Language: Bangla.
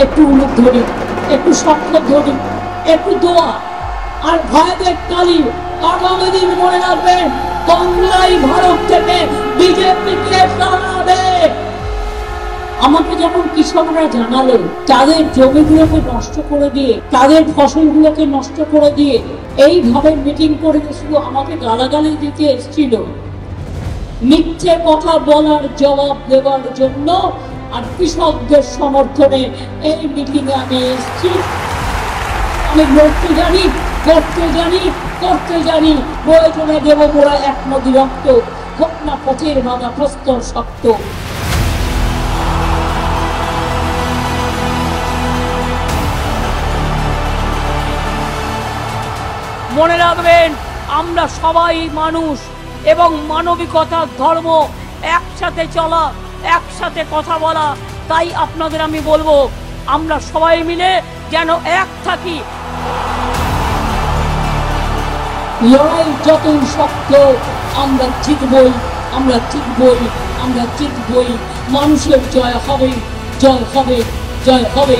একটু উলুক ধরি, একটু শক্ত ধরি, একটু দোয়া আর ভয়দের তালি। আগামী দিন মনে রাখবেন, বাংলাই ভারত থেকে বিজেপিকে তাড়াবে। আমাকে যখন কৃষকরা জানালো তাদের জমিগুলোকে নষ্ট করে দিয়ে, তাদের ফসলগুলোকে নষ্ট করে দিয়ে এইভাবে মিটিং করে শুধু আমাকে গালাগালি দিতে এসেছিল, মিথ্যে কথা বলার জবাব দেওয়ার জন্য আর কৃষকদের সমর্থনে এই মিটিং এ আমি এসেছি। আমি লড়তে জানি, করতে জানি, করতে জানি। প্রয়োজনে দেব মোরা এক নদী রক্ত, হোক না পথের বাধা প্রস্তর শক্ত। মনে রাখবেন, আমরা সবাই মানুষ এবং মানবিকতার ধর্ম, একসাথে চলা, একসাথে কথা বলা। তাই আপনাদের আমি বলবো, আমরা সবাই মিলে যেন এক থাকি। লড়াই যতই শক্ত, আমরা জিতবই, আমরা জিতবই, আমরা জিতবই। মানুষের জয় হবে, জয় হবে, জয় হবে।